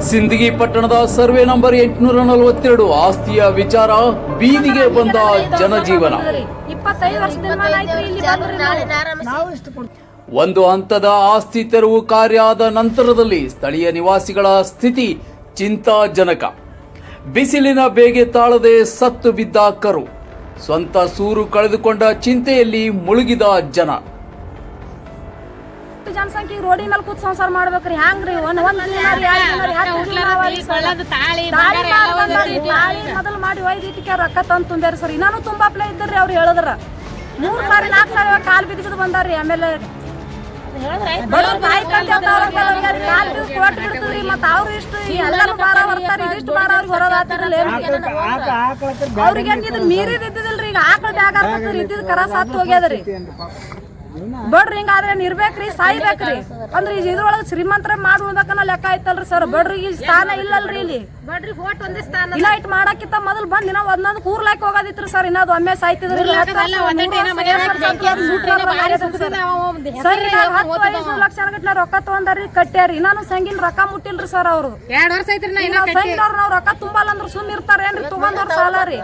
ಸಿಂದಗಿ ಪಟ್ಟಣದ survey number 842 ಆಸ್ತಿಯ ವಿಚಾರ ಬೀದಿಗೆ ಬಂದ ಜನಜೀವನ. ಒಂದು ಹಂತದ ಆಸ್ತಿ ತೆರವು ಕಾರ್ಯ ಆದ ನಂತರದಲ್ಲಿ ಸ್ಥಳೀಯ ನಿವಾಸಿಗಳ ಸ್ಥಿತಿ ಚಿಂತಾಜನಕ. ಬಿಸಿಲಿನ ಬೇಗೆ ತಾಳದೆ ಸತ್ತು ಬಿದ್ದ ಕರು, ಸ್ವಂತ ಸೂರು ಕಳೆದುಕೊಂಡ ಚಿಂತೆಯಲ್ಲಿ ಮುಳುಗಿದ ಜನ. ಜನಸಂಖ್ಯೆ ರೋಡಿ ಮೇಲೆ ಕೂತ್ ಸಂಸಾರ ಮಾಡ್ಬೇಕ್ರಿ. ಹ್ಯಾಂಗ್ರಿ ಮೊದಲು ಮಾಡಿ ಒಯ್ದಿಟ್ಟಿಗೆ ರೊಕ್ಕ ತಂದು ತುಂಬ್ಯಾರ ಸರ್. ಇನ್ನೂ ತುಂಬಾಪ್ಲೆ ಇದ್ರಿ ಅವ್ರು ಹೇಳಿದ್ರ 3 ಸಾರಿ 4 ಸಾರಿ ಕಾಲ್ ಬಿದ್ದು ಬಂದಾರ್ರಿ. ಆಮೇಲೆ ಕಾಲ್ ಬಿದ್ದು ಕೊಟ್ಟು ಬಿಡ್ತೀವ್ರಿ. ಮತ್ತ ಅವ್ರು ಇಷ್ಟು ಎಲ್ಲರೂ ಬಾರ ಬರ್ತಾರ, ಇದಿಷ್ಟು ಬಾರ ಅವ್ರಿಗೆ ಹೊರದಾತಿರಲ್ಲ. ಅವ್ರಿಗೆ ಇದು ಮೀರಿದ ಇದ್ದಿದಿಲ್ರಿ. ಈಗ ಆಕಳ ಬ್ಯಾಗ ಆಗ್ತದ್ರಿ, ಇದ್ದಿದ್ ಕರ ಸತ್ತು ಹೋಗ್ಯದ್ರಿ. ಬಡ್ರಿ ಹಿಂಗಾದ್ರೆ ಇರ್ಬೇಕ್ರಿ, ಸಾಯ್ಬೇಕ್ರಿ. ಅಂದ್ರೆ ಇದ್ರೊಳಗ ಶ್ರೀಮಂತರ ಮಾಡಿ ಉಣ್ಬೇಕನ್ನ ಲೆಕ್ಕ ಐತಲ್ರಿ ಸರ್. ಬಡ್ರಿಗೆ ಸ್ಥಾನ ಇಲ್ಲಲ್ರಿ ಇಲ್ಲಿ. ಇಲ್ಲ ಇಟ್ ಮಾಡಕ್ಕಿಂತ ಮೊದಲು ಬಂದ್ ಇನ್ನ ಒಂದೊಂದು ಕೂರ್ಲಾಕ್ ಹೋಗೋದಿತ್ರಿ ಸರ್. ಇನ್ನೊಂದು ಒಮ್ಮೆ ಸಾಯ್ತಿದ್ರಿ. 10-15 ಲಕ್ಷ ಗಟ್ಲೆ ರೊಕ್ಕ ತಗೊಂಡಾರಿ, ಕಟ್ಟ್ಯಾರಿ. ಇನ್ನೂ ಸಂಗಿನ ರೊಕ್ಕ ಮುಟ್ಟಿಲ್ರಿ ಸರ್. ಅವ್ರು ಸಂಗಿನವ್ರು ನಾವ್ ರೊಕ್ಕ ತುಂಬಲ್ಲ ಅಂದ್ರ ಸುಮ್ ಇರ್ತಾರೇನ್ರಿ? ತಗೊಂಡವ್ರ ಸಾಲ ರೀ.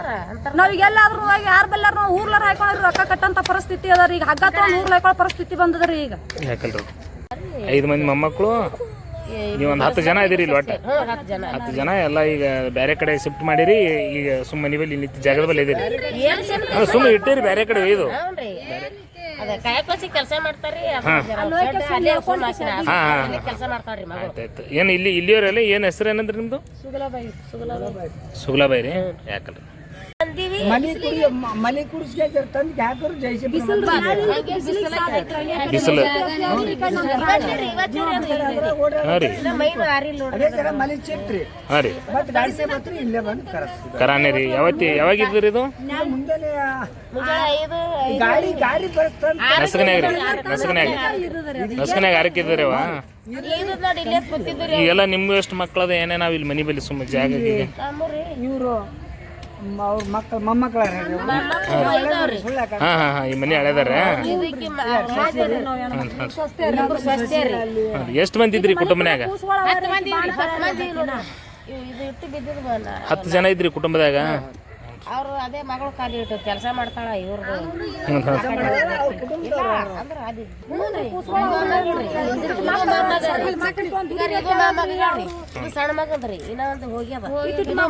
ನಾವ್ ಎಲ್ಲಾದ್ರೂ ಯಾರ ಬಲ್ಲಾರ ನಾವು ಊರ್ಲಾರ ಹಾಕೊಂಡ್ರಿ ರೊಕ್ಕ ಕಟ್ಟಂತ ಪರಿಸ್ಥಿತಿ ಅದ ರೀ. ಈಗ ಹಗ್ಗ ತಗೊಂಡ್ ಊರ್ಲ ಹಾಕೊಳ್ಳೋ ಪರಿಸ್ಥಿತಿ ಬಂದದ್ರಿ. ಈಗ 5 ಮಂದಿ ಮೊಮ್ಮಕ್ಕಳು, ನೀವು ಒಂದು 10 ಜನ ಇದೀರಿ ಇಲ್ಲಿ. ಒಟ್ಟು 10 ಜನ ಎಲ್ಲ ಈಗ ಬೇರೆ ಕಡೆ ಶಿಫ್ಟ್ ಮಾಡಿರಿ. ಈಗ ಸುಮ್ಮ ಮನೆ ಬಲ್ಲಿ ನಿಂತ ಜಾಗದ ಬಲ್ಲಿ ಇದೀರಿ. ಸುಮ್ಮನೆ ಇಟ್ಟಿರಿ ಬೇರೆ ಕಡೆ ಒಯ್ದು ಕೆಲಸ ಮಾಡ್ತಾರ್ರಿ. ಏನು ಇಲ್ಲಿಯವರೆಲ್ಲ ಏನು ಹೆಸರು ಏನಂದ್ರಿ ನಿಮ್ದು? ಸುಗುಲಾಬಾಯಿ ರೀ. ಯಾಕಲ್ರಿ ಬಿಸಿಲು ಕರಾನೆ ರೀ. ಯಾವಾಗಿದ್ರಿ ಇದು? ನಸ್ಕನ್ಯಾಗ ಆರಕ್ಕಿದ್ರಿ. ಈಗೆಲ್ಲ ನಿಮ್ಗೆ ಎಷ್ಟು ಮಕ್ಕಳದ ಏನೇ ನಾವ್ ಇಲ್ಲಿ ಮನಿ ಬಲ್ಲಿ ಸುಮ್ಮ ಜಾಗ ಅವ್ರ ಮಕ್ಕಳು ಮೊಮ್ಮಕ್ಕಳ ಈ ಮನಿ ಹಳೆದಾರ. ಎಷ್ಟು ಮಂದಿ ಇದ್ರಿ ಕುಟುಂಬನ್ಯಾಗ? 10 ಜನ ಇದ್ರಿ ಕುಟುಂಬದಾಗ. ಅವ್ರು ಅದೇ ಮಗಳು ಖಾಲಿ ಇಟ್ಟು ಕೆಲಸ ಮಾಡ್ತಾಳ. ಇವ್ರದ್ದು ಸಣ್ಣ ಮಗನ್ರಿ. ಇನ್ನೊಂದು ಹೋಗ್ಯದ ದಿನ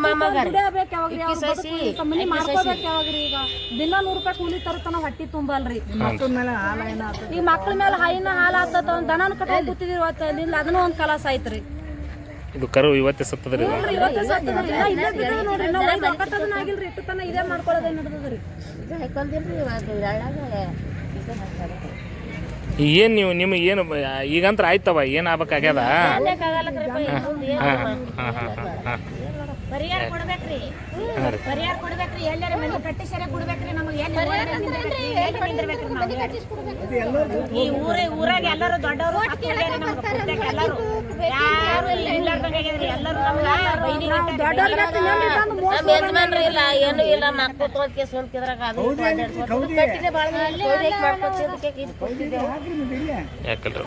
100 ರೂಪಾಯಿ ಕೂಲಿ ತರ್ತಾನ, ಹೊಟ್ಟಿ ತುಂಬಲ್ರಿ. ಈ ಮಕ್ಳ ಮೇಲೆ ಹೈನ ಹಾಲು ಆಗ್ತದ. ಒಂದ್ ದನನ ಕಟ್ಕೊಂಡ್ ಕೂತಿದ್ರಿ. ಅದನ್ನ ಒಂದ್ ಕಲಾಸ ಐತ್ರಿ. ಇದು ಕರು ಇವತ್ತೇ ಸತ್ತದ್ರಿ. ಇದೇ ಮಾಡ್ಕೊಳ್ಳೋದೇ ನಡೆದ್ರಿ. ಏನ್ ನೀವು ನಿಮಗೆ ಏನು ಈಗಂತ್ರ ಆಯ್ತವ? ಏನ್ ಆಗ್ಬೇಕಾಗ್ಯದ? ಪರಿಹಾರ ಕೊಡ್ಬೇಕ್ರಿ. ಪರಿಹಾರ ಕೊಡ್ಬೇಕ್ರಿ. ಎಲ್ಲರ ಮನೆ ಕಟ್ಟಿಸರ ಕೊಡ್ಬೇಕ್ರಿ. ನಮಗೆ ಈ ಊರಾಗ ಎಲ್ಲರೂ ದೊಡ್ಡವರು ಎಲ್ಲರೂ ಯಾರು ಇಲ್ಲಾರ್ದಂಗಾಗ್ಯದ್ರಿ. ಎಲ್ಲರೂ ನಮ್ಮ ಯಜಮಾನ್ರಿ ಇಲ್ಲ, ಏನು ಇಲ್ಲ. ಮಕ್ಕಳು ತೋದ್ಕೆ ಸೋಂಕಿದ್ರಾಗ ಅದು ಕಟ್ಟಿದೆ ಬಾಳ ಮಾಡ್ಕೊತಿದ್ದಕ್ಕೆ ಯಾಕಲ್ರಿ